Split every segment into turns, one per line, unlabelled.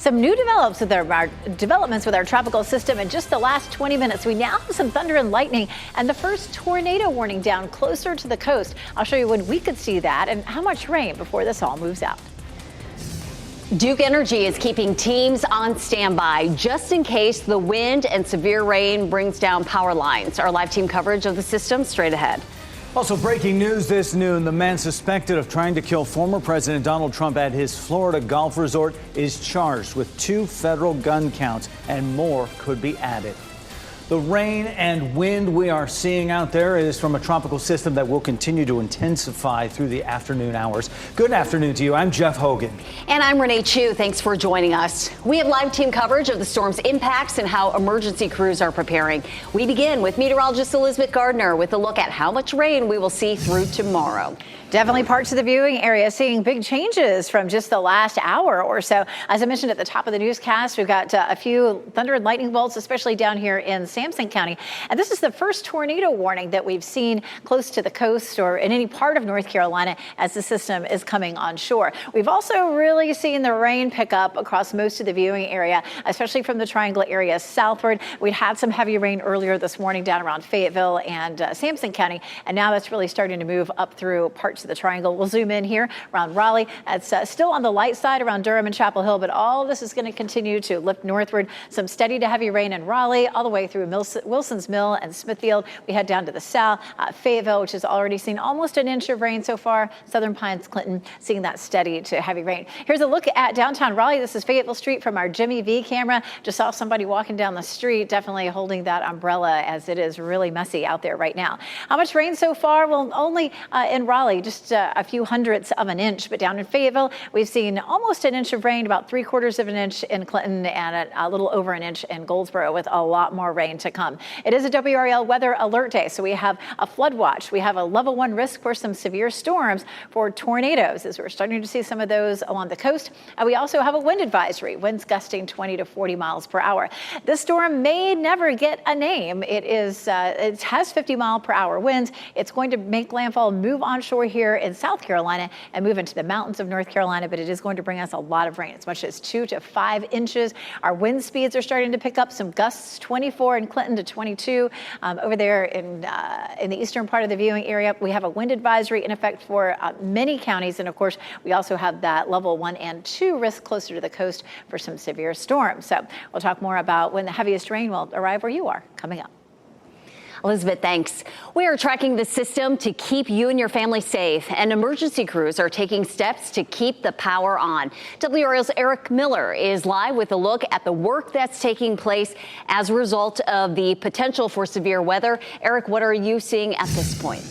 Some new developments with our tropical system in just the last 20 minutes. We now have some thunder and lightning and the first tornado warning down closer to the coast. I'll show you when we could see that and how much rain before this all moves out.
Duke Energy is keeping teams on standby just in case the wind and severe rain brings down power lines. Our live team coverage of the system straight ahead.
Also breaking news this noon, the man suspected of trying to kill former President Donald Trump at his Florida golf resort is charged with 2 federal gun counts, and more could be added. The rain and wind we are seeing out there is from a tropical system that will continue to intensify through the afternoon hours. Good afternoon to you. I'm Jeff Hogan.
And I'm Renee Chu. Thanks for joining us. We have live team coverage of the storm's impacts and how emergency crews are preparing. We begin with meteorologist Elizabeth Gardner with a look at how much rain we will see through tomorrow.
Definitely parts of the viewing area seeing big changes from just the last hour or so. As I mentioned at the top of the newscast, we've got a few thunder and lightning bolts, especially down here in Sampson County. And this is the first tornado warning that we've seen close to the coast or in any part of North Carolina as the system is coming on shore. We've also really seen the rain pick up across most of the viewing area, especially from the Triangle area southward. We'd had some heavy rain earlier this morning down around Fayetteville and Sampson County, and now that's really starting to move up through parts of the Triangle. We'll zoom in here around Raleigh. It's still on the light side around Durham and Chapel Hill, but all of this is going to continue to lift northward. Some steady to heavy rain in Raleigh, all the way through Wilson's Mill and Smithfield. We head down to the south, Fayetteville, which has already seen almost an inch of rain so far. Southern Pines, Clinton, seeing that steady to heavy rain. Here's a look at downtown Raleigh. This is Fayetteville Street from our Jimmy V camera. Just saw somebody walking down the street, definitely holding that umbrella as it is really messy out there right now. How much rain so far? Well, only in Raleigh, just a few hundredths of an inch, but down in Fayetteville, we've seen almost an inch of rain, about 3/4 of an inch in Clinton, and a little over an inch in Goldsboro, with a lot more rain to come. It is a WRAL weather alert day, so we have a flood watch. We have a level 1 risk for some severe storms for tornadoes, as we're starting to see some of those along the coast. And we also have a wind advisory, winds gusting 20 to 40 miles per hour. This storm may never get a name. It has 50-mile-per-hour winds. It's going to make landfall, move onshore here in South Carolina and move into the mountains of North Carolina, but it is going to bring us a lot of rain, as much as 2 to 5 inches. Our wind speeds are starting to pick up, some gusts 24 in Clinton to 22 over there in the eastern part of the viewing area. We have a wind advisory in effect for many counties, and of course we also have that level 1 and 2 risk closer to the coast for some severe storms. So we'll talk more about when the heaviest rain will arrive where you are coming up.
Elizabeth, thanks. We are tracking the system to keep you and your family safe, and emergency crews are taking steps to keep the power on. WRAL's Eric Miller is live with a look at the work that's taking place as a result of the potential for severe weather. Eric, what are you seeing at this point?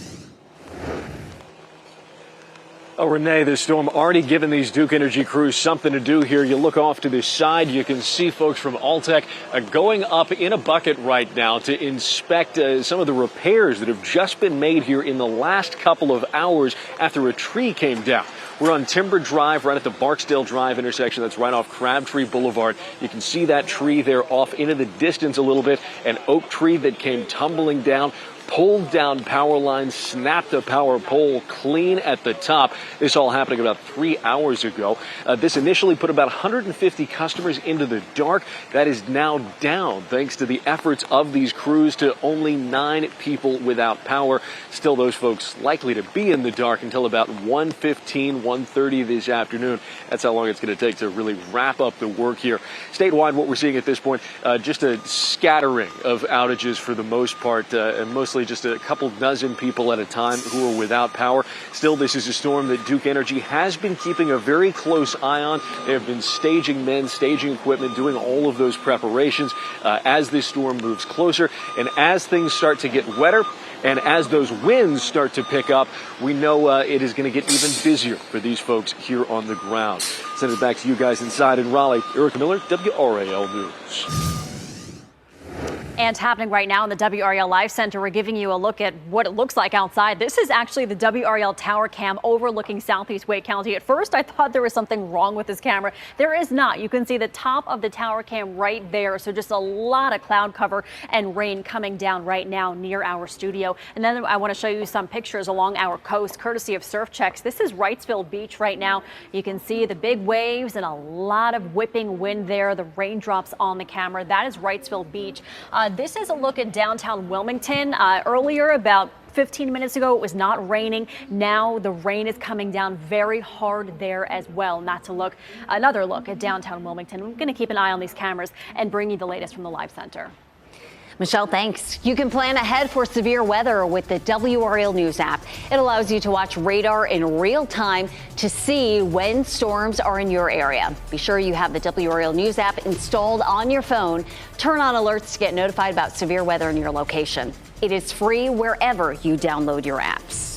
Oh, Renee, the storm already given these Duke Energy crews something to do here. You look off to the side, you can see folks from Alltech going up in a bucket right now to inspect some of the repairs that have just been made here in the last couple of hours after a tree came down. We're on Timber Drive, right at the Barksdale Drive intersection. That's right off Crabtree Boulevard. You can see that tree there off into the distance a little bit. An oak tree that came tumbling down, pulled down power lines, snapped a power pole clean at the top. This all happening about 3 hours ago. This initially put about 150 customers into the dark. That is now down thanks to the efforts of these crews to only 9 people without power. Still, those folks likely to be in the dark until about 1:15, 1:30 this afternoon. That's how long it's going to take to really wrap up the work here. Statewide, what we're seeing at this point, just a scattering of outages for the most part, and mostly just a couple dozen people at a time who are without power. Still, this is a storm that Duke Energy has been keeping a very close eye on. They have been staging men, staging equipment, doing all of those preparations as this storm moves closer. And as things start to get wetter, and as those winds start to pick up, we know it is going to get even busier for these folks here on the ground. Send it back to you guys inside in Raleigh. Eric Miller, WRAL News.
And happening right now in the WRAL Live Center, we're giving you a look at what it looks like outside. This is actually the WRAL tower cam overlooking southeast Wake County. At first, I thought there was something wrong with this camera. There is not. You can see the top of the tower cam right there. So just a lot of cloud cover and rain coming down right now near our studio. And then I want to show you some pictures along our coast, courtesy of Surf Checks. This is Wrightsville Beach right now. You can see the big waves and a lot of whipping wind there. The raindrops on the camera. That is Wrightsville Beach. This is a look at downtown Wilmington. Earlier, about 15 minutes ago, it was not raining. Now the rain is coming down very hard there as well. Another look at downtown Wilmington. We're going to keep an eye on these cameras and bring you the latest from the Live Center.
Michelle, thanks. You can plan ahead for severe weather with the WRAL News app. It allows you to watch radar in real time to see when storms are in your area. Be sure you have the WRAL News app installed on your phone. Turn on alerts to get notified about severe weather in your location. It is free wherever you download your apps.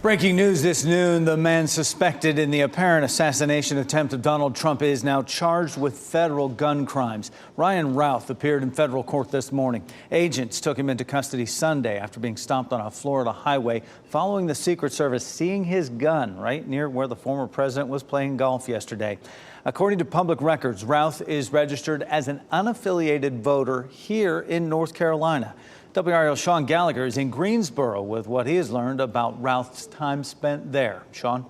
Breaking news this noon, the man suspected in the apparent assassination attempt of Donald Trump is now charged with federal gun crimes. Ryan Routh appeared in federal court this morning. Agents took him into custody Sunday after being stopped on a Florida highway following the Secret Service seeing his gun right near where the former president was playing golf yesterday. According to public records, Routh is registered as an unaffiliated voter here in North Carolina. WRAL's Sean Gallagher is in Greensboro with what he has learned about Routh's time spent there. Sean?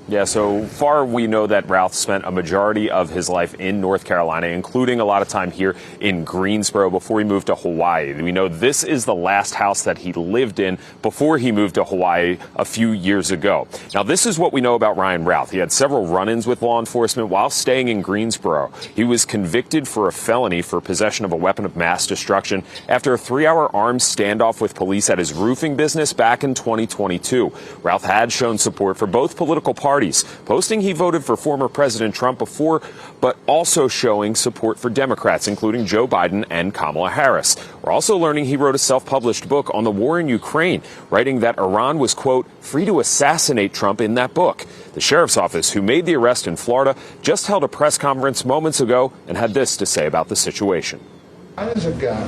Yeah, so far we know that Routh spent a majority of his life in North Carolina, including a lot of time here in Greensboro before he moved to Hawaii. We know this is the last house that he lived in before he moved to Hawaii a few years ago. Now, this is what we know about Ryan Routh. He had several run-ins with law enforcement while staying in Greensboro. He was convicted for a felony for possession of a weapon of mass destruction after a 3-hour armed standoff with police at his roofing business back in 2022. Routh had shown support for both political parties, posting he voted for former President Trump before, but also showing support for Democrats, including Joe Biden and Kamala Harris. We're also learning he wrote a self-published book on the war in Ukraine, writing that Iran was, quote, free to assassinate Trump in that book. The sheriff's office, who made the arrest in Florida, just held a press conference moments ago and had this to say about the situation.
I was a guy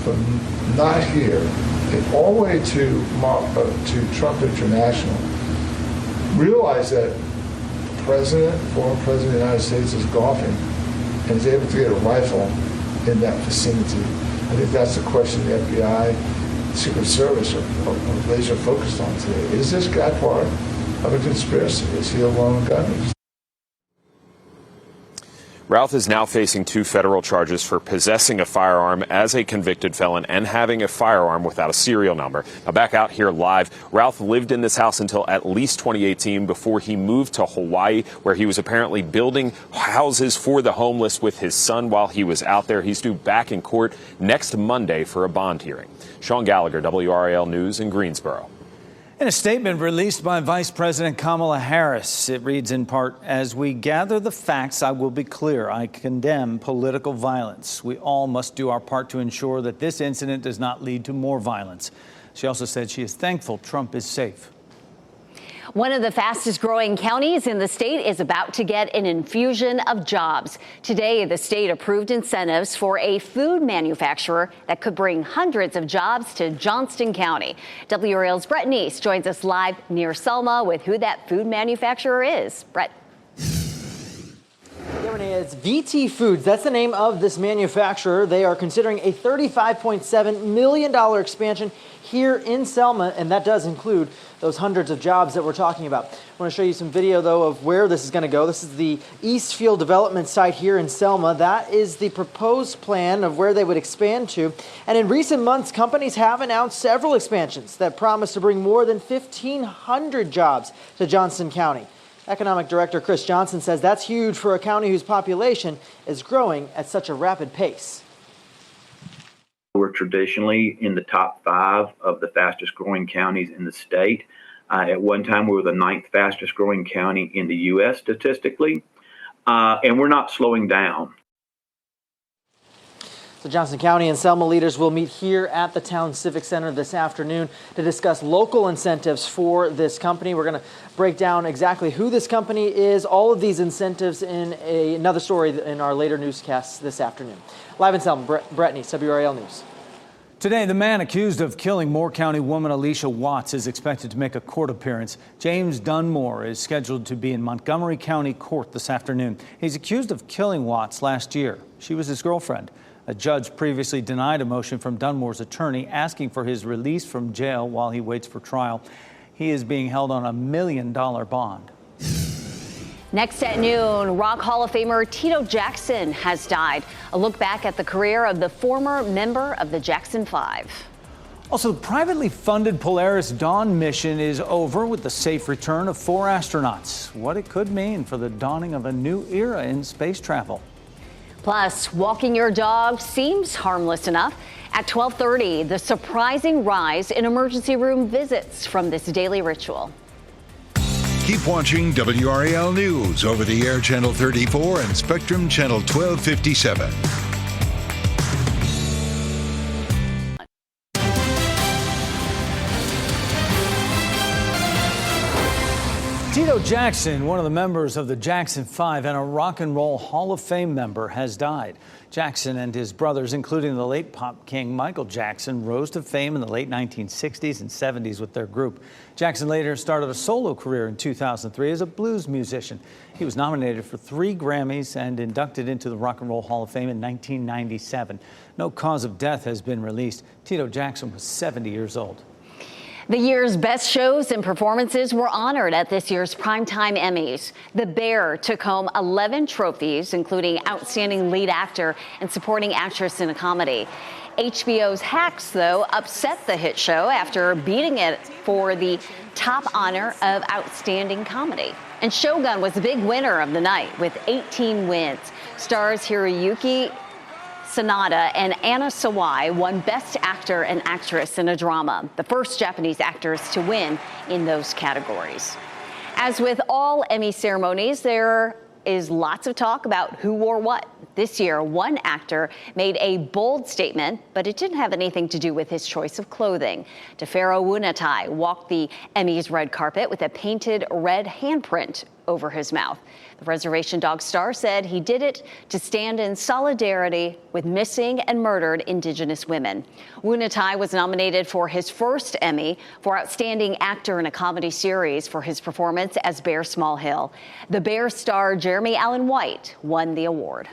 from not here and all the way to Trump International, realize that the former president of the United States is golfing and is able to get a rifle in that vicinity. I think that's the question the FBI, the Secret Service are laser focused on today. Is this guy part of a conspiracy? Is he a lone gunman?
Routh is now facing 2 federal charges for possessing a firearm as a convicted felon and having a firearm without a serial number. Now, back out here live, Routh lived in this house until at least 2018 before he moved to Hawaii, where he was apparently building houses for the homeless with his son while he was out there. He's due back in court next Monday for a bond hearing. Sean Gallagher, WRAL News in Greensboro.
In a statement released by Vice President Kamala Harris, it reads in part, as we gather the facts, I will be clear. I condemn political violence. We all must do our part to ensure that this incident does not lead to more violence. She also said she is thankful Trump is safe.
One of the fastest growing counties in the state is about to get an infusion of jobs. Today, the state approved incentives for a food manufacturer that could bring hundreds of jobs to Johnston County. WRAL's Brett Neese joins us live near Selma with who that food manufacturer is. Brett.
Yeah, Renee, it's VT Foods. That's the name of this manufacturer. They are considering a $35.7 million expansion here in Selma, and that does include those hundreds of jobs that we're talking about. I want to show you some video, though, of where this is going to go. This is the Eastfield development site here in Selma. That is the proposed plan of where they would expand to. And in recent months, companies have announced several expansions that promise to bring more than 1,500 jobs to Johnston County. Economic Director Chris Johnson says that's huge for a county whose population is growing at such a rapid pace.
We're traditionally in the top 5 of the fastest growing counties in the state. At one time, we were the 9th fastest growing county in the U.S. statistically, and we're not slowing down.
So Johnson County and Selma leaders will meet here at the Town Civic Center this afternoon to discuss local incentives for this company. We're going to break down exactly who this company is, all of these incentives in another story in our later newscasts this afternoon. Live in Selma, Brett Neese, WRAL News.
Today, the man accused of killing Moore County woman Alicia Watts is expected to make a court appearance. James Dunmore is scheduled to be in Montgomery County Court this afternoon. He's accused of killing Watts last year. She was his girlfriend. A judge previously denied a motion from Dunmore's attorney asking for his release from jail while he waits for trial. He is being held on $1 million bond.
Next at noon, Rock Hall of Famer Tito Jackson has died. A look back at the career of the former member of the Jackson 5.
Also, the privately funded Polaris Dawn mission is over with the safe return of 4 astronauts. What it could mean for the dawning of a new era in space travel.
Plus, walking your dog seems harmless enough. At 12:30, the surprising rise in emergency room visits from this daily ritual.
Keep watching WRAL News over the air Channel 34 and Spectrum Channel 1257.
Tito Jackson, one of the members of the Jackson 5 and a Rock and Roll Hall of Fame member, has died. Jackson and his brothers, including the late pop king Michael Jackson, rose to fame in the late 1960s and 70s with their group. Jackson later started a solo career in 2003 as a blues musician. He was nominated for 3 Grammys and inducted into the Rock and Roll Hall of Fame in 1997. No cause of death has been released. Tito Jackson was 70 years old.
The year's best shows and performances were honored at this year's Primetime Emmys. The Bear took home 11 trophies, including Outstanding Lead Actor and Supporting Actress in a Comedy. HBO's Hacks, though, upset the hit show after beating it for the top honor of Outstanding Comedy. And Shogun was the big winner of the night with 18 wins. Stars Hiroyuki Sanada and Anna Sawai won Best Actor and Actress in a Drama, the first Japanese actors to win in those categories. As with all Emmy ceremonies, there is lots of talk about who wore what. This year, one actor made a bold statement, but it didn't have anything to do with his choice of clothing. Tefero Wunatai walked the Emmys red carpet with a painted red handprint over his mouth. The Reservation Dogs star said he did it to stand in solidarity with missing and murdered Indigenous women. Wunatai was nominated for his first Emmy for Outstanding Actor in a Comedy Series for his performance as Bear Smallhill. The Bear star Jeremy Allen White won the award.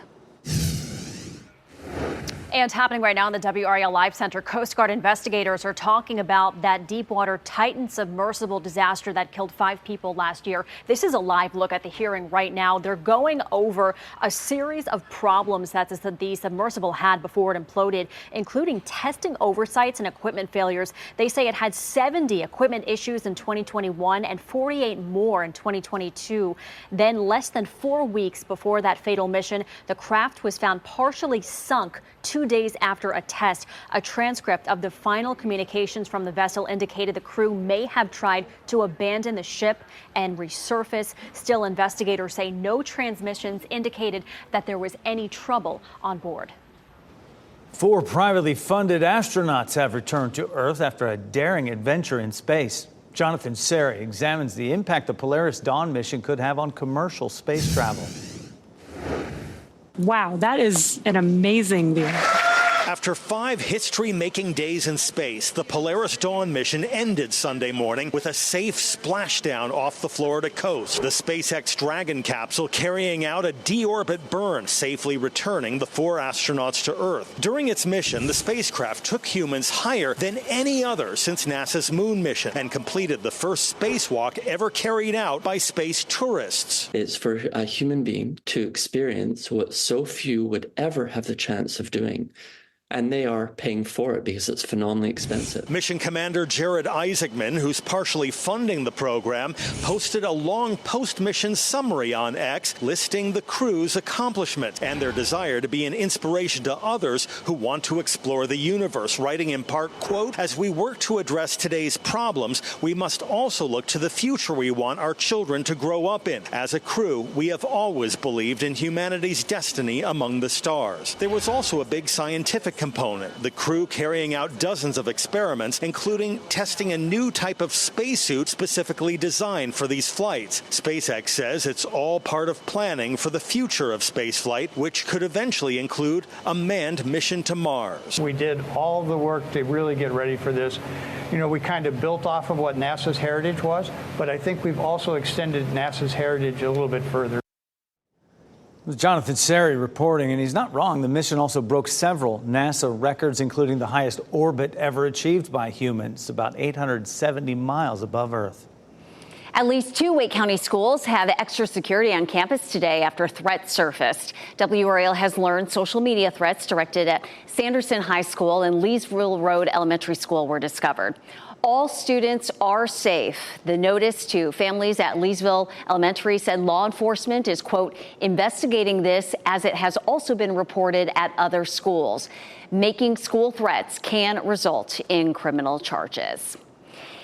And happening right now in the WRAL Live Center, Coast Guard investigators are talking about that Deepwater Titan submersible disaster that killed 5 people last year. This is a live look at the hearing right now. They're going over a series of problems that the submersible had before it imploded, including testing oversights and equipment failures. They say it had 70 equipment issues in 2021 and 48 more in 2022. Then less than 4 weeks before that fatal mission, the craft was found partially sunk 2 days after a test. A transcript of the final communications from the vessel indicated the crew may have tried to abandon the ship and resurface. Still, investigators say no transmissions indicated that there was any trouble on board.
4 privately funded astronauts have returned to Earth after a daring adventure in space. Jonathan Seri examines the impact the Polaris Dawn mission could have on commercial space travel.
Wow, that is an amazing view.
After 5 history-making days in space, the Polaris Dawn mission ended Sunday morning with a safe splashdown off the Florida coast. The SpaceX Dragon capsule carrying out a deorbit burn, safely returning the 4 astronauts to Earth. During its mission, the spacecraft took humans higher than any other since NASA's moon mission and completed the first spacewalk ever carried out by space tourists.
It's for a human being to experience what so few would ever have the chance of doing. and they are paying for it because it's phenomenally expensive.
Mission Commander Jared Isaacman, who's partially funding the program, posted a long post-mission summary on X listing the crew's accomplishments and their desire to be an inspiration to others who want to explore the universe, writing in part, quote, "As we work to address today's problems, we must also look to the future we want our children to grow up in. As a crew, we have always believed in humanity's destiny among the stars." There was also a big scientific component, the crew carrying out dozens of experiments, including testing a new type of spacesuit specifically designed for these flights. SpaceX says it's all part of planning for the future of spaceflight, which could eventually include a manned mission to Mars.
We did all the work to really get ready for this. You know, we kind of built off of what NASA's heritage was, but I think we've also extended NASA's heritage a little bit further.
Jonathan Seri reporting, and he's not wrong. The mission also broke several NASA records, including the highest orbit ever achieved by humans, about 870 miles above Earth.
At least 2 Wake County schools have extra security on campus today after threats surfaced. WRAL has learned social media threats directed at Sanderson High School and Leesville Road Elementary School were discovered. All students are safe. The notice to families at Leesville Elementary said law enforcement is, quote, investigating this as it has also been reported at other schools. Making school threats can result in criminal charges.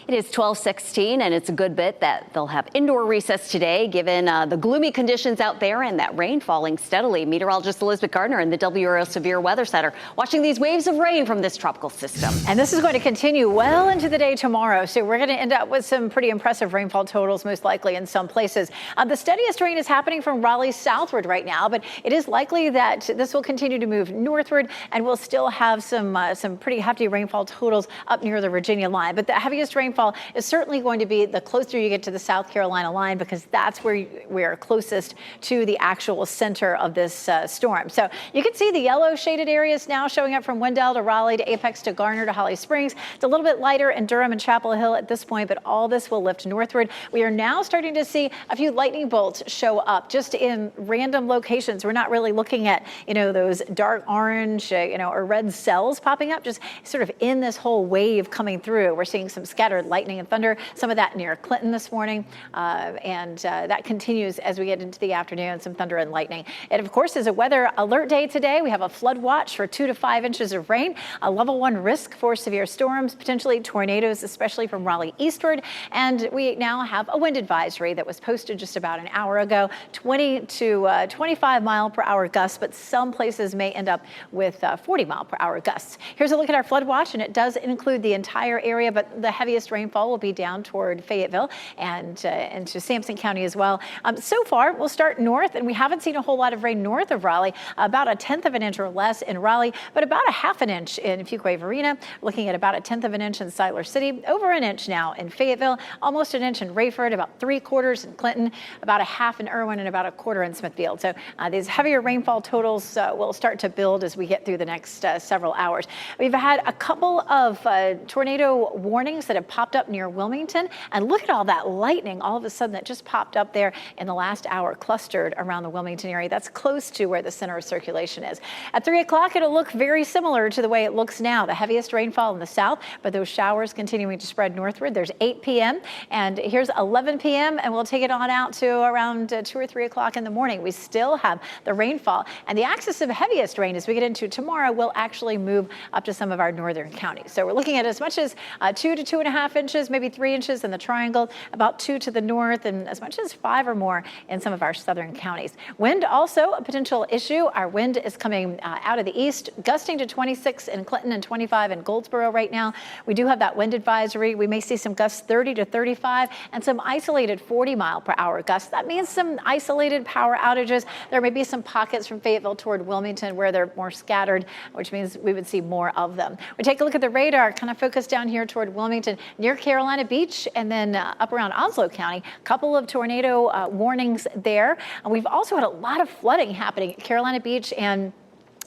It is 12:16, and it's a good bit that they'll have indoor recess today, given the gloomy conditions out there and that rain falling steadily. Meteorologist Elizabeth Gardner in the WRAL Severe Weather Center watching these waves of rain from this tropical system.
And this is going to continue well into the day tomorrow. So we're going to end up with some pretty impressive rainfall totals, most likely in some places. The steadiest rain is happening from Raleigh southward right now, but it is likely that this will continue to move northward, and we'll still have some pretty hefty rainfall totals up near the Virginia line. But the heaviest rainfall is certainly going to be the closer you get to the South Carolina line, because that's where we're closest to the actual center of this storm. So you can see the yellow shaded areas now showing up from Wendell to Raleigh to Apex to Garner to Holly Springs. It's a little bit lighter in Durham and Chapel Hill at this point, but all this will lift northward. We are now starting to see a few lightning bolts show up just in random locations. We're not really looking at, those dark orange, or red cells popping up, just sort of in this whole wave coming through. We're seeing some scattered lightning and thunder, some of that near Clinton this morning, and that continues as we get into the afternoon, some thunder and lightning. It, of course, is a weather alert day today. We have a flood watch for 2 to 5 inches of rain, a level 1 risk for severe storms, potentially tornadoes, especially from Raleigh eastward, and we now have a wind advisory that was posted just about an hour ago, 20 to 25 mile per hour gusts, but some places may end up with 40 mile per hour gusts. Here's a look at our flood watch, and it does include the entire area, but the heaviest rainfall will be down toward Fayetteville and into Sampson County as well. So far, we'll start north, and we haven't seen a whole lot of rain north of Raleigh, about 1/10 of an inch or less in Raleigh, but about 1/2 an inch in Fuquay-Varina, looking at about 1/10 of an inch in Siler City, over an inch now in Fayetteville, almost an inch in Rayford, about 3/4 in Clinton, about 1/2 in Irwin, and about 1/4 in Smithfield. So these heavier rainfall totals will start to build as we get through the next several hours. We've had a couple of tornado warnings that have popped up near Wilmington, and look at all that lightning all of a sudden that just popped up there in the last hour, clustered around the Wilmington area. That's close to where the center of circulation is. At 3 o'clock, it'll look very similar to the way it looks now. The heaviest rainfall in the south, but those showers continuing to spread northward. There's 8 p.m. and here's 11 p.m. and we'll take it on out to around 2 or 3 o'clock in the morning. We still have the rainfall, and the axis of heaviest rain as we get into tomorrow will actually move up to some of our northern counties. So we're looking at as much as 2 to 2.5 inches, maybe 3 inches in the triangle, about 2 to the north, and as much as 5 or more in some of our southern counties. Wind also a potential issue. Our wind is coming out of the east, gusting to 26 in Clinton and 25 in Goldsboro right now. We do have that wind advisory. We may see some gusts 30 to 35 and some isolated 40 mile per hour gusts. That means some isolated power outages. There may be some pockets from Fayetteville toward Wilmington where they're more scattered, which means we would see more of them. We take a look at the radar, kind of focus down here toward Wilmington, near Carolina Beach, and then up around Onslow County. A couple of tornado warnings there. And we've also had a lot of flooding happening at Carolina Beach and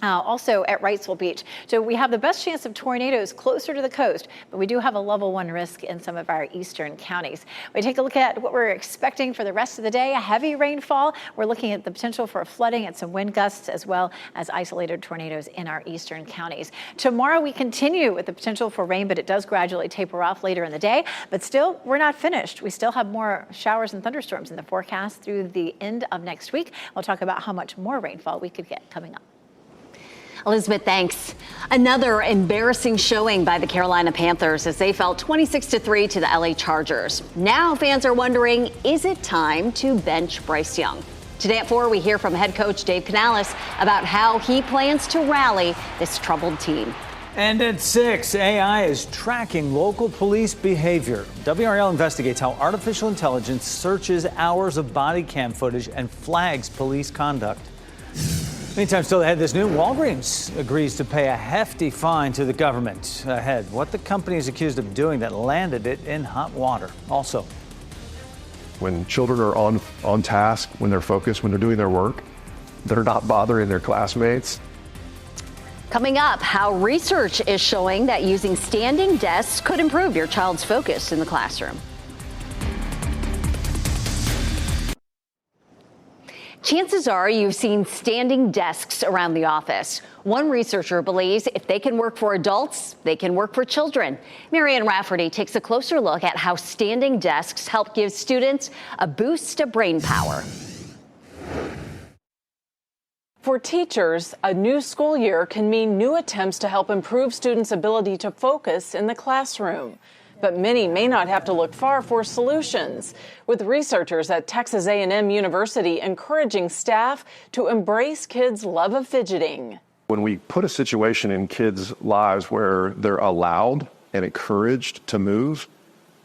Also at Wrightsville Beach. So we have the best chance of tornadoes closer to the coast, but we do have a level 1 risk in some of our eastern counties. We take a look at what we're expecting for the rest of the day. A heavy rainfall. We're looking at the potential for flooding and some wind gusts, as well as isolated tornadoes in our eastern counties. Tomorrow we continue with the potential for rain, but it does gradually taper off later in the day. But still, we're not finished. We still have more showers and thunderstorms in the forecast through the end of next week. We'll talk about how much more rainfall we could get coming up.
Elizabeth, thanks. Another embarrassing showing by the Carolina Panthers as they fell 26-3 to the LA Chargers. Now fans are wondering, is it time to bench Bryce Young? Today at 4, we hear from head coach Dave Canales about how he plans to rally this troubled team.
And at 6, AI is tracking local police behavior. WRAL investigates how artificial intelligence searches hours of body cam footage and flags police conduct. Meantime, still ahead this noon, Walgreens agrees to pay a hefty fine to the government. Ahead, what the company is accused of doing that landed it in hot water. Also,
when children are on task, when they're focused, when they're doing their work, they're not bothering their classmates.
Coming up, how research is showing that using standing desks could improve your child's focus in the classroom. Chances are you've seen standing desks around the office. One researcher believes if they can work for adults, they can work for children. Marianne Rafferty takes a closer look at how standing desks help give students a boost of brain power.
For teachers, a new school year can mean new attempts to help improve students' ability to focus in the classroom. But many may not have to look far for solutions, with researchers at Texas A&M University encouraging staff to embrace kids' love of fidgeting.
When we put a situation in kids' lives where they're allowed and encouraged to move,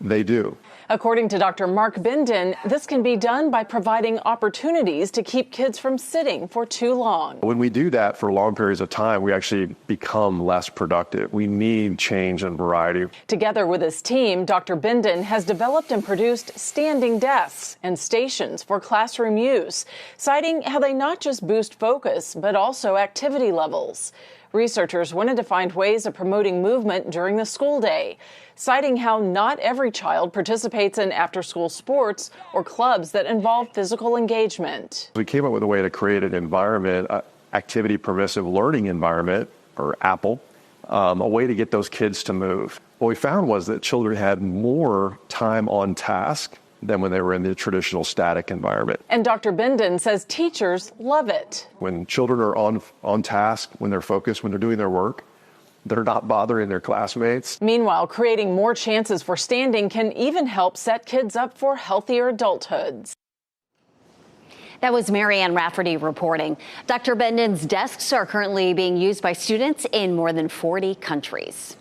they do.
According to Dr. Mark Bindon, this can be done by providing opportunities to keep kids from sitting for too long.
When we do that for long periods of time, we actually become less productive. We need change and variety.
Together with his team, Dr. Bindon has developed and produced standing desks and stations for classroom use, citing how they not just boost focus, but also activity levels. Researchers wanted to find ways of promoting movement during the school day, citing how not every child participates in after-school sports or clubs that involve physical engagement.
We came up with a way to create an environment, activity permissive learning environment, or APPLE, a way to get those kids to move. What we found was that children had more time on task than when they were in the traditional static environment.
And Dr. Bindon says teachers love it.
When children are on task, when they're focused, when they're doing their work, they're not bothering their classmates.
Meanwhile, creating more chances for standing can even help set kids up for healthier adulthoods.
That was Marianne Rafferty reporting. Dr. Bindon's desks are currently being used by students in more than 40 countries.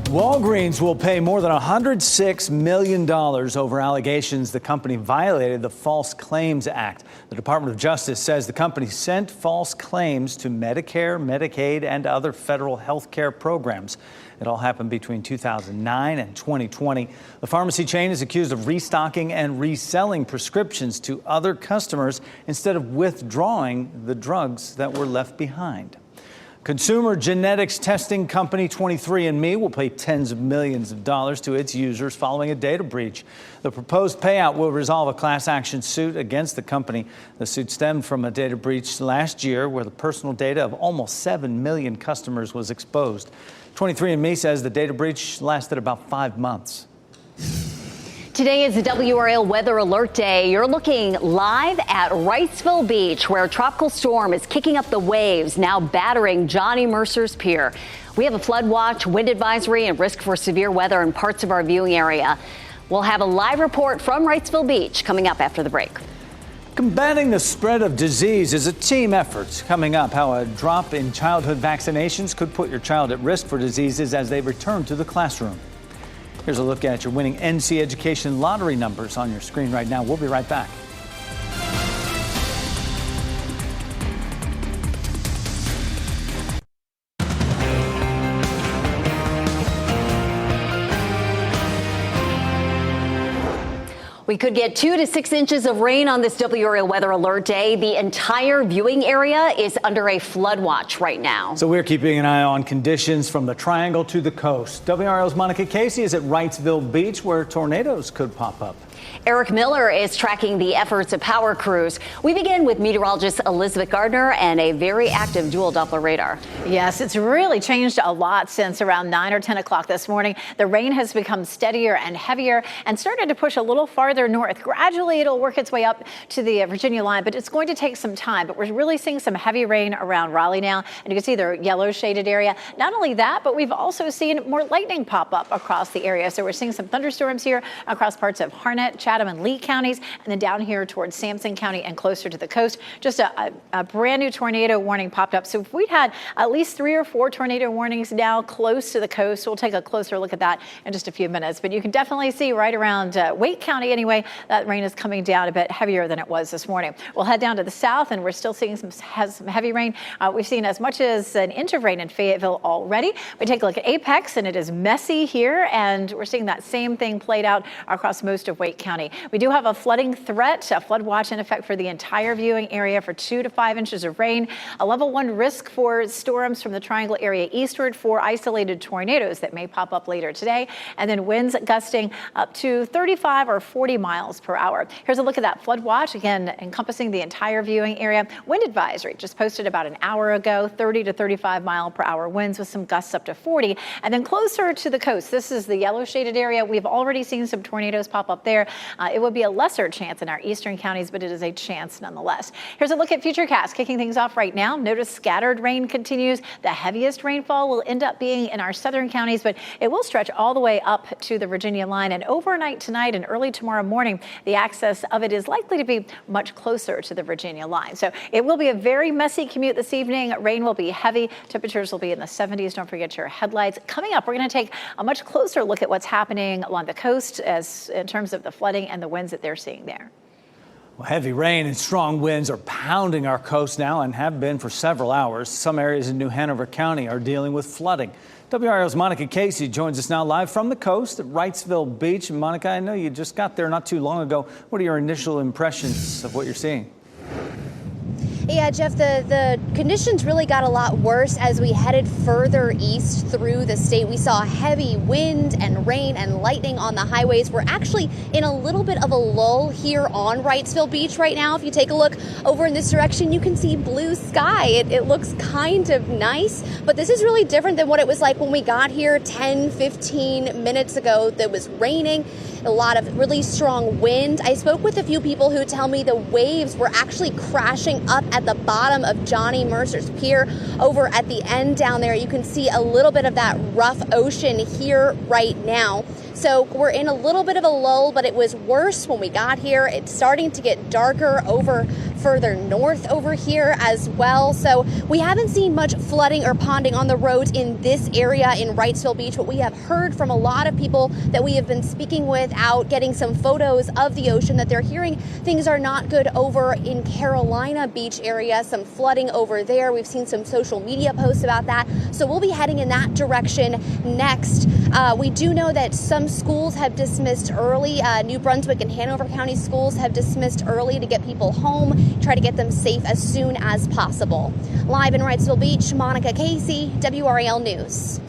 Walgreens will pay more than $106 million over allegations the company violated the False Claims Act. The Department of Justice says the company sent false claims to Medicare, Medicaid, and other federal health care programs. It all happened between 2009 and 2020. The pharmacy chain is accused of restocking and reselling prescriptions to other customers instead of withdrawing the drugs that were left behind. Consumer genetics testing company 23andMe will pay tens of millions of dollars to its users following a data breach. The proposed payout will resolve a class action suit against the company. The suit stemmed from a data breach last year where the personal data of almost 7 million customers was exposed. 23andMe says the data breach lasted about 5 months.
Today is the WRAL Weather Alert Day. You're looking live at Wrightsville Beach, where a tropical storm is kicking up the waves, now battering Johnny Mercer's Pier. We have a flood watch, wind advisory, and risk for severe weather in parts of our viewing area. We'll have a live report from Wrightsville Beach coming up after the break.
Combating the spread of disease is a team effort. Coming up, how a drop in childhood vaccinations could put your child at risk for diseases as they return to the classroom. Here's a look at your winning NC Education lottery numbers on your screen right now. We'll be right back.
We could get 2 to 6 inches of rain on this WRAL weather alert day. The entire viewing area is under a flood watch right now.
So we're keeping an eye on conditions from the Triangle to the coast. WRAL's Monica Casey is at Wrightsville Beach, where tornadoes could pop up.
Eric Miller is tracking the efforts of power crews. We begin with meteorologist Elizabeth Gardner and a very active dual Doppler radar.
Yes, it's really changed a lot since around 9 or 10 o'clock this morning. The rain has become steadier and heavier and started to push a little farther north. Gradually, it'll work its way up to the Virginia line, but it's going to take some time. But we're really seeing some heavy rain around Raleigh now, and you can see the yellow shaded area. Not only that, but we've also seen more lightning pop up across the area. So we're seeing some thunderstorms here across parts of Harnett, Chatham, and Lee counties, and then down here towards Sampson County and closer to the coast. Just a brand new tornado warning popped up. So if we'd had at least 3 or 4 tornado warnings now close to the coast, we'll take a closer look at that in just a few minutes. But you can definitely see right around Wake County anyway, that rain is coming down a bit heavier than it was this morning. We'll head down to the south, and we're still seeing some heavy rain. We've seen as much as an inch of rain in Fayetteville already. We take a look at Apex, and it is messy here, and we're seeing that same thing played out across most of Wake County. We do have a flooding threat, a flood watch in effect for the entire viewing area for 2 to 5 inches of rain. A level 1 risk for storms from the Triangle area eastward for isolated tornadoes that may pop up later today. And then winds gusting up to 35 or 40 miles per hour. Here's a look at that flood watch, again, encompassing the entire viewing area. Wind advisory just posted about an hour ago, 30 to 35 mile per hour winds with some gusts up to 40. And then closer to the coast, this is the yellow shaded area. We've already seen some tornadoes pop up there. It would be a lesser chance in our eastern counties, but it is a chance nonetheless. Here's a look at Futurecast, kicking things off right now. Notice scattered rain continues. The heaviest rainfall will end up being in our southern counties, but it will stretch all the way up to the Virginia line. And overnight tonight and early tomorrow morning, the access of it is likely to be much closer to the Virginia line. So it will be a very messy commute this evening. Rain will be heavy. Temperatures will be in the 70s. Don't forget your headlights. Coming up, we're going to take a much closer look at what's happening along the coast as in terms of the flooding and the winds that they're seeing there.
Well, heavy rain and strong winds are pounding our coast now and have been for several hours. Some areas in New Hanover County are dealing with flooding. WRAL's Monica Casey joins us now live from the coast at Wrightsville Beach. Monica, I know you just got there not too long ago. What are your initial impressions of what you're seeing?
Yeah, Jeff, the conditions really got a lot worse as we headed further east through the state. We saw heavy wind and rain and lightning on the highways. We're actually in a little bit of a lull here on Wrightsville Beach right now. If you take a look over in this direction, you can see blue sky. It looks kind of nice, but this is really different than what it was like when we got here 10, 15 minutes ago. That was raining, a lot of really strong wind. I spoke with a few people who tell me the waves were actually crashing up at the bottom of Johnny Mercer's Pier. Over at the end down there, you can see a little bit of that rough ocean here right now. So we're in a little bit of a lull, but it was worse when we got here. It's starting to get darker over further north over here as well. So we haven't seen much flooding or ponding on the roads in this area in Wrightsville Beach, but we have heard from a lot of people that we have been speaking with out getting some photos of the ocean that they're hearing things are not good over in Carolina Beach area, some flooding over there. We've seen some social media posts about that. So we'll be heading in that direction next. We do know that some schools have dismissed early. New Brunswick and Hanover County schools have dismissed early to get people home, try to get them safe as soon as possible. Live in Wrightsville Beach, Monica Casey, WRAL News.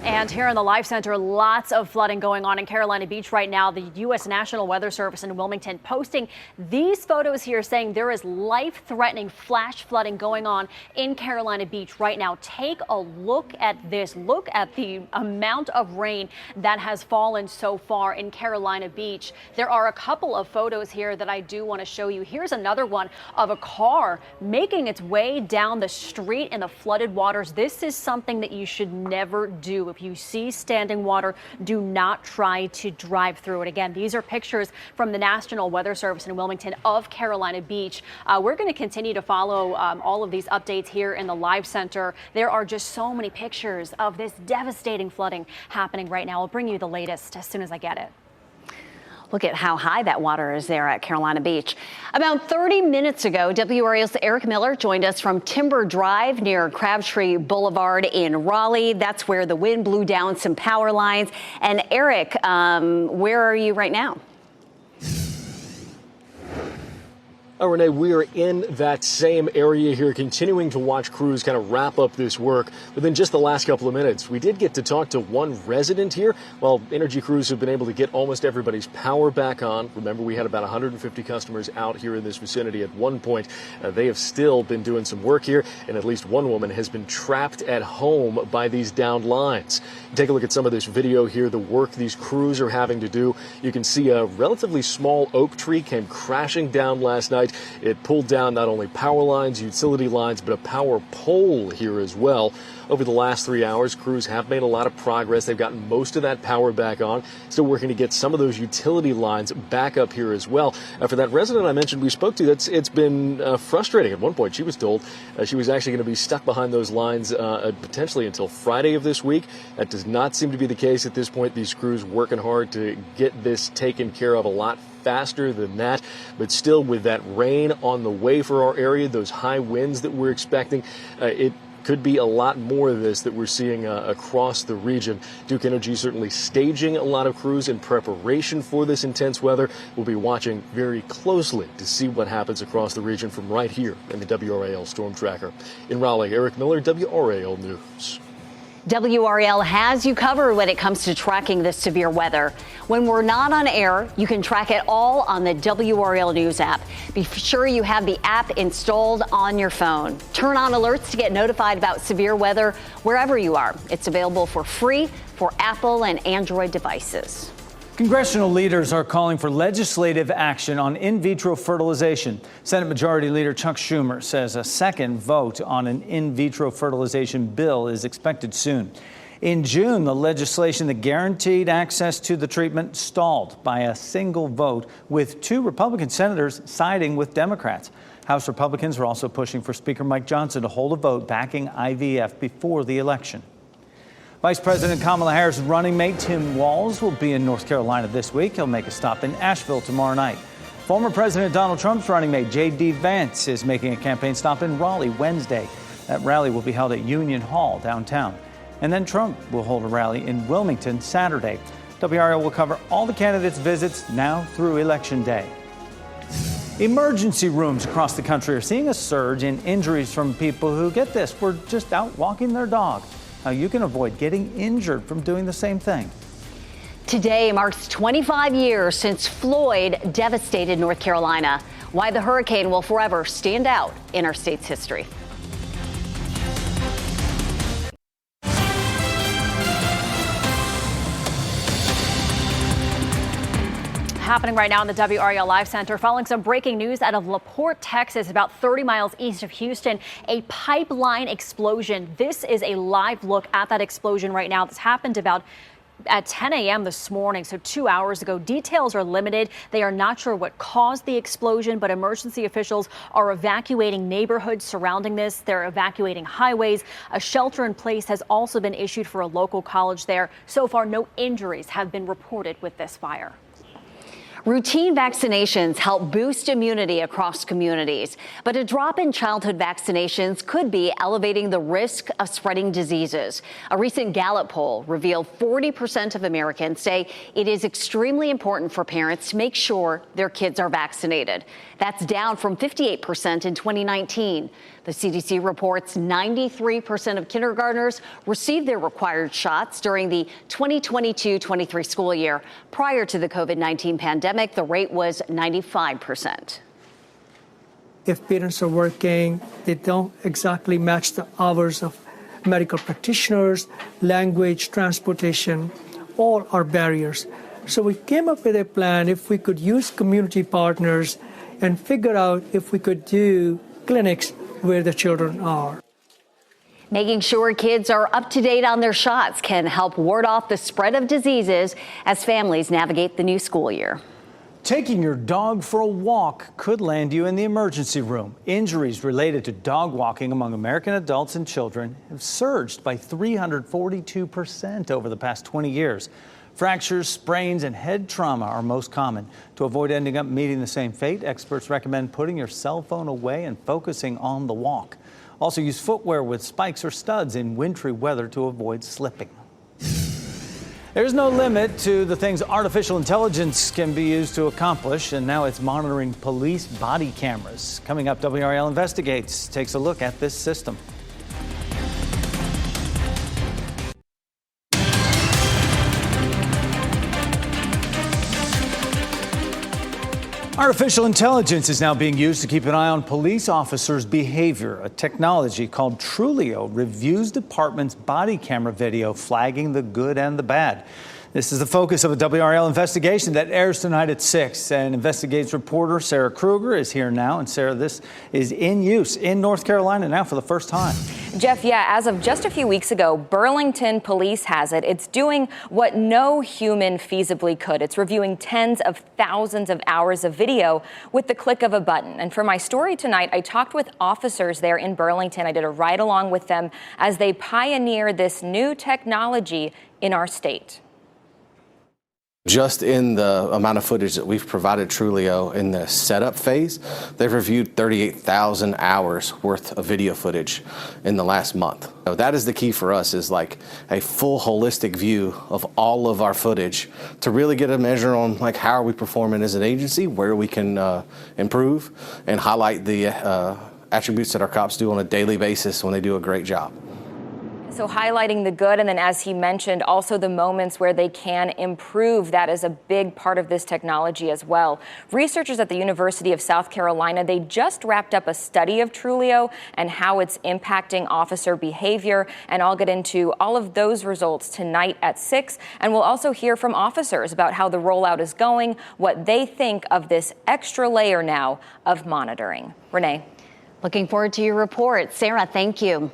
And here in the Live Center, lots of flooding going on in Carolina Beach right now. The U.S. National Weather Service in Wilmington posting these photos here saying there is life-threatening flash flooding going on in Carolina Beach right now. Take a look at this. Look at the amount of rain that has fallen so far in Carolina Beach. There are a couple of photos here that I do want to show you. Here's another one of a car making its way down the street in the flooded waters. This is something that you should never do. If you see standing water, do not try to drive through it. Again, these are pictures from the National Weather Service in Wilmington of Carolina Beach. We're going to continue to follow all of these updates here in the Live Center. There are just so many pictures of this devastating flooding happening right now. I'll bring you the latest as soon as I get it.
Look at how high that water is there at Carolina Beach. About 30 minutes ago, WRAL's Eric Miller joined us from Timber Drive near Crabtree Boulevard in Raleigh. That's where the wind blew down some power lines. And Eric, where are you right now?
Renee, we are in that same area here, continuing to watch crews kind of wrap up this work. Within just the last couple of minutes, we did get to talk to one resident here. While energy crews have been able to get almost everybody's power back on, remember we had about 150 customers out here in this vicinity at one point. They have still been doing some work here, and at least one woman has been trapped at home by these downed lines. Take a look at some of this video here, the work these crews are having to do. You can see a relatively small oak tree came crashing down last night. It pulled down not only power lines, utility lines, but a power pole here as well. Over the last 3 hours, crews have made a lot of progress. They've gotten most of that power back on. Still working to get some of those utility lines back up here as well. For that resident I mentioned we spoke to, it's been frustrating. At one point, she was told she was actually going to be stuck behind those lines potentially until Friday of this week. That does not seem to be the case at this point. These crews working hard to get this taken care of a lot faster than that, but still with that rain on the way for our area, those high winds that we're expecting, it could be a lot more of this that we're seeing across the region. Duke Energy certainly staging a lot of crews in preparation for this intense weather. We'll be watching very closely to see what happens across the region from right here in the WRAL Storm Tracker. In Raleigh, Eric Miller, WRAL News.
WRAL has you covered when it comes to tracking this severe weather. When we're not on air, you can track it all on the WRAL News app. Be sure you have the app installed on your phone. Turn on alerts to get notified about severe weather wherever you are. It's available for free for Apple and Android devices.
Congressional leaders are calling for legislative action on in vitro fertilization. Senate Majority Leader Chuck Schumer says a second vote on an in vitro fertilization bill is expected soon. In June, the legislation that guaranteed access to the treatment stalled by a single vote, with 2 Republican senators siding with Democrats. House Republicans are also pushing for Speaker Mike Johnson to hold a vote backing IVF before the election. Vice President Kamala Harris' running mate Tim Walz will be in North Carolina this week. He'll make a stop in Asheville tomorrow night. Former President Donald Trump's running mate J.D. Vance is making a campaign stop in Raleigh Wednesday. That rally will be held at Union Hall downtown. And then Trump will hold a rally in Wilmington Saturday. WRAL will cover all the candidates' visits now through Election Day. Emergency rooms across the country are seeing a surge in injuries from people who, get this, were just out walking their dog. How you can avoid getting injured from doing the same thing.
Today marks 25 years since Floyd devastated North Carolina. Why the hurricane will forever stand out in our state's history.
Happening right now in the WRAL Live Center, following some breaking news out of LaPorte, Texas, about 30 miles east of Houston, a pipeline explosion. This is a live look at that explosion right now. This happened about at 10 a.m. this morning, so 2 hours ago. Details are limited. They are not sure what caused the explosion, but emergency officials are evacuating neighborhoods surrounding this. They're evacuating highways. A shelter in place has also been issued for a local college there. So far, no injuries have been reported with this fire.
Routine vaccinations help boost immunity across communities, but a drop in childhood vaccinations could be elevating the risk of spreading diseases. A recent Gallup poll revealed 40% of Americans say it is extremely important for parents to make sure their kids are vaccinated. That's down from 58% in 2019. The CDC reports 93% of kindergartners received their required shots during the 2022-23 school year. Prior to the COVID-19 pandemic, the rate was 95%.
If parents are working, they don't exactly match the hours of medical practitioners, language, transportation, all are barriers. So we came up with a plan if we could use community partners and figure out if we could do clinics where the children are.
Making sure kids are up to date on their shots can help ward off the spread of diseases as families navigate the new school year.
Taking your dog for a walk could land you in the emergency room. Injuries related to dog walking among American adults and children have surged by 342% over the past 20 years. Fractures, sprains, and head trauma are most common. To avoid ending up meeting the same fate, experts recommend putting your cell phone away and focusing on the walk. Also, use footwear with spikes or studs in wintry weather to avoid slipping. There's no limit to the things artificial intelligence can be used to accomplish, and now it's monitoring police body cameras. Coming up, WRAL Investigates takes a look at this system. Artificial intelligence is now being used to keep an eye on police officers' behavior. A technology called Trulio reviews departments' body camera video, flagging the good and the bad. This is the focus of a WRAL investigation that airs tonight at 6. And Investigates reporter Sarah Kruger is here now. And Sarah, this is in use in North Carolina now for the first time.
Jeff, yeah, as of just a few weeks ago, Burlington police has it. It's doing what no human feasibly could. It's reviewing tens of thousands of hours of video with the click of a button. And for my story tonight, I talked with officers there in Burlington. I did a ride along with them as they pioneer this new technology in our state.
Just in the amount of footage that we've provided Trulio in the setup phase, they've reviewed 38,000 hours worth of video footage in the last month. So that is the key for us, is like a full holistic view of all of our footage to really get a measure on like how are we performing as an agency, where we can improve, and highlight the attributes that our cops do on a daily basis when they do a great job.
So highlighting the good, and then as he mentioned, also the moments where they can improve. That is a big part of this technology as well. Researchers at the University of South Carolina, they just wrapped up a study of Trulio and how it's impacting officer behavior. And I'll get into all of those results tonight at 6. And we'll also hear from officers about how the rollout is going, what they think of this extra layer now of monitoring. Renee.
Looking forward to your report. Sarah, thank you.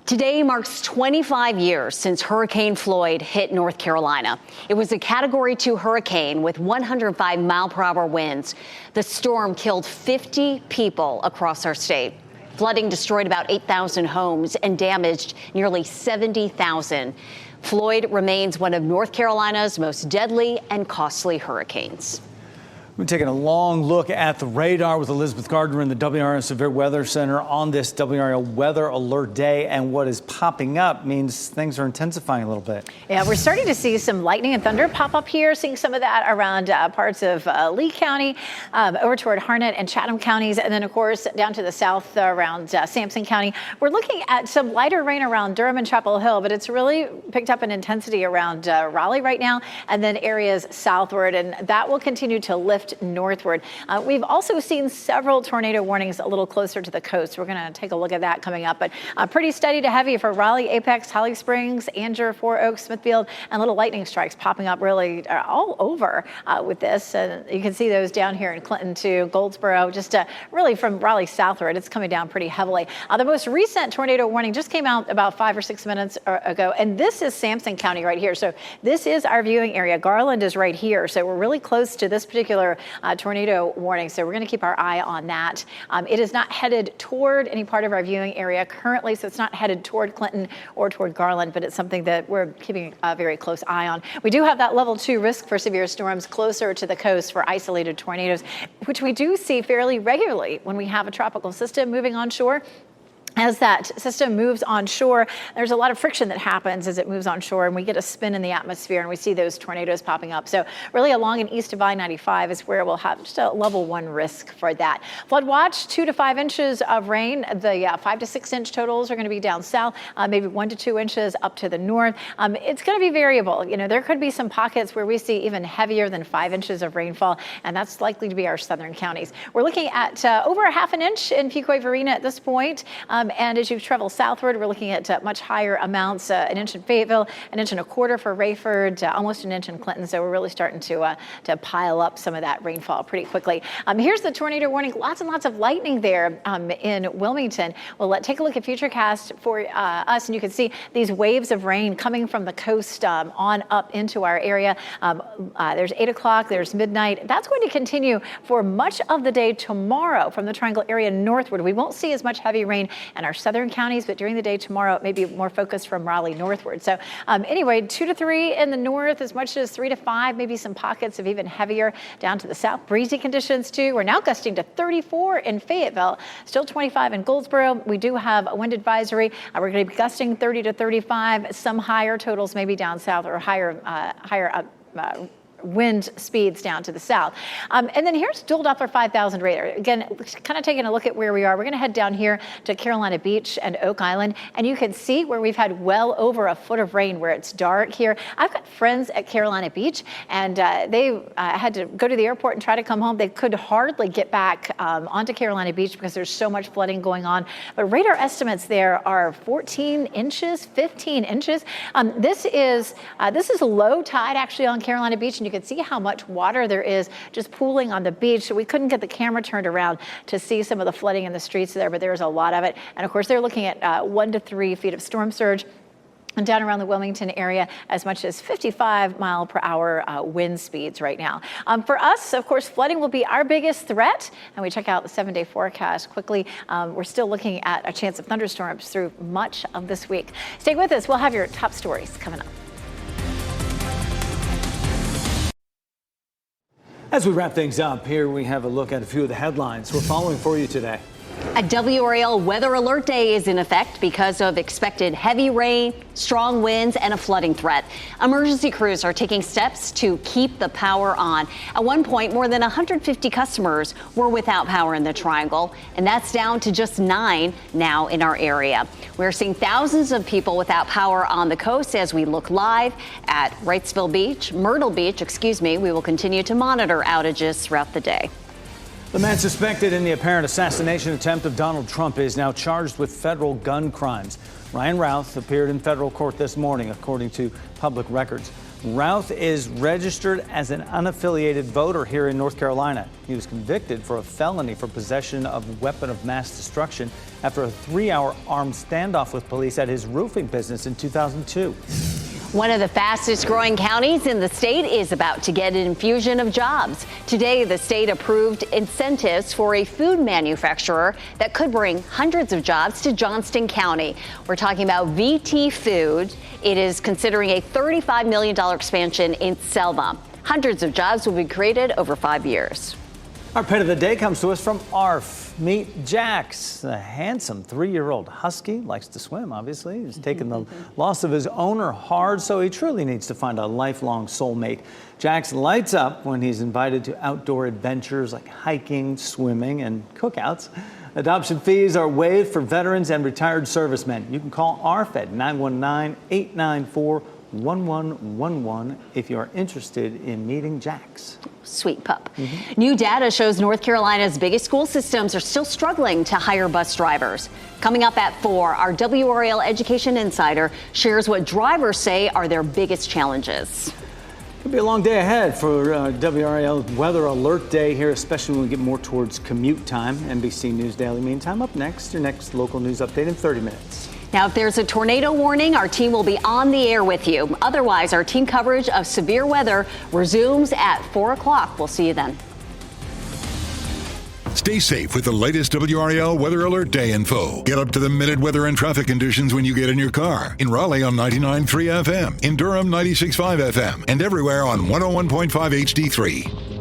Today marks 25 years since Hurricane Floyd hit North Carolina. It was a Category 2 hurricane with 105-mile-per-hour winds. The storm killed 50 people across our state. Flooding destroyed about 8,000 homes and damaged nearly 70,000. Floyd remains one of North Carolina's most deadly and costly hurricanes.
We're taking a long look at the radar with Elizabeth Gardner in the WRAL Severe Weather Center on this WRAL Weather Alert Day. And what is popping up means things are intensifying a little bit.
Yeah, we're starting to see some lightning and thunder pop up here, seeing some of that around parts of Lee County, over toward Harnett and Chatham counties, and then, of course, down to the south around Sampson County. We're looking at some lighter rain around Durham and Chapel Hill, but it's really picked up in intensity around Raleigh right now, and then areas southward, and that will continue to lift northward. We've also seen several tornado warnings a little closer to the coast. We're going to take a look at that coming up, but pretty steady to heavy for Raleigh, Apex, Holly Springs, Anger, Four Oaks, Smithfield, and little lightning strikes popping up really all over with this. And you can see those down here in Clinton to Goldsboro, just really from Raleigh southward. It's coming down pretty heavily. The most recent tornado warning just came out about 5 or 6 minutes ago, and this is Sampson County right here. So this is our viewing area. Garland is right here, so we're really close to this particular tornado warning, so we're going to keep our eye on that. It is not headed toward any part of our viewing area currently, so it's not headed toward Clinton or toward Garland, but it's something that we're keeping a very close eye on. We do have that level 2 risk for severe storms closer to the coast for isolated tornadoes, which we do see fairly regularly when we have a tropical system moving onshore. As that system moves onshore, there's a lot of friction that happens as it moves onshore, and we get a spin in the atmosphere, and we see those tornadoes popping up. So really along and east of I-95 is where we'll have just a level 1 risk for that. Flood watch, 2 to 5 inches of rain. The 5 to 6 inch totals are going to be down south, maybe 1 to 2 inches up to the north. It's going to be variable. You know, there could be some pockets where we see even heavier than 5 inches of rainfall, and that's likely to be our southern counties. We're looking at over a half an inch in Pico-Varina at this point. And as you travel southward, we're looking at much higher amounts, an inch in Fayetteville, 1.25 inches for Rayford, almost 1 inch in Clinton. So we're really starting to pile up some of that rainfall pretty quickly. Here's the tornado warning. Lots and lots of lightning there in Wilmington. Well, take a look at Futurecast for us, and you can see these waves of rain coming from the coast on up into our area. There's 8 o'clock, there's midnight. That's going to continue for much of the day tomorrow from the Triangle area northward. We won't see as much heavy rain and our southern counties, but during the day tomorrow, it may be more focused from Raleigh northward. So anyway, 2 to 3 in the north, as much as 3 to 5, maybe some pockets of even heavier down to the south. Breezy conditions too. We're now gusting to 34 in Fayetteville, still 25 in Goldsboro. We do have a wind advisory. We're going to be gusting 30 to 35, some higher totals maybe down south or higher wind speeds down to the south. And then here's dual Doppler 5000 radar. Again, kind of taking a look at where we are. We're going to head down here to Carolina Beach and Oak Island, and you can see where we've had well over a foot of rain where it's dark here. I've got friends at Carolina Beach, and they had to go to the airport and try to come home. They could hardly get back onto Carolina Beach because there's so much flooding going on. But radar estimates there are 14 inches, 15 inches. This is low tide actually on Carolina Beach, and you can see how much water there is just pooling on the beach. So we couldn't get the camera turned around to see some of the flooding in the streets there, but there's a lot of it. And of course, they're looking at 1 to 3 feet of storm surge. And down around the Wilmington area, as much as 55 mile per hour wind speeds right now. For us, of course, flooding will be our biggest threat. And we check out the 7-day forecast quickly. We're still looking at a chance of thunderstorms through much of this week. Stay with us. We'll have your top stories coming up.
As we wrap things up, here we have a look at a few of the headlines we're following for you today.
A WRAL weather alert day is in effect because of expected heavy rain, strong winds, and a flooding threat. Emergency crews are taking steps to keep the power on. At one point, more than 150 customers were without power in the Triangle, and that's down to just 9 now in our area. We're seeing thousands of people without power on the coast as we look live at Myrtle Beach. We will continue to monitor outages throughout the day.
The man suspected in the apparent assassination attempt of Donald Trump is now charged with federal gun crimes. Ryan Routh appeared in federal court this morning, according to public records. Routh is registered as an unaffiliated voter here in North Carolina. He was convicted for a felony for possession of a weapon of mass destruction after a 3-hour armed standoff with police at his roofing business in 2002.
One of the fastest growing counties in the state is about to get an infusion of jobs. Today, the state approved incentives for a food manufacturer that could bring hundreds of jobs to Johnston County. We're talking about VT Food. It is considering a $35 million expansion in Selma. Hundreds of jobs will be created over 5 years.
Our pet of the day comes to us from ARF. Meet Jax, a handsome 3-year-old husky. Likes to swim, obviously. He's taken the loss of his owner hard, so he truly needs to find a lifelong soulmate. Jax lights up when he's invited to outdoor adventures like hiking, swimming, and cookouts. Adoption fees are waived for veterans and retired servicemen. You can call ARF at 919-894-1111 if you are interested in meeting Jax.
Sweet pup. New data shows North Carolina's biggest school systems are still struggling to hire bus drivers. Coming up at 4, our WRAL Education Insider shares what drivers say are their biggest challenges.
It'll be a long day ahead for WRAL Weather Alert Day here, especially when we get more towards commute time. NBC News Daily Meantime up next, your next local news update in 30 minutes.
Now, if there's a tornado warning, our team will be on the air with you. Otherwise, our team coverage of severe weather resumes at 4 o'clock. We'll see you then.
Stay safe with the latest WRAL Weather Alert Day info. Get up-to-the-minute weather and traffic conditions when you get in your car. In Raleigh on 99.3 FM, in Durham 96.5 FM, and everywhere on 101.5 HD3.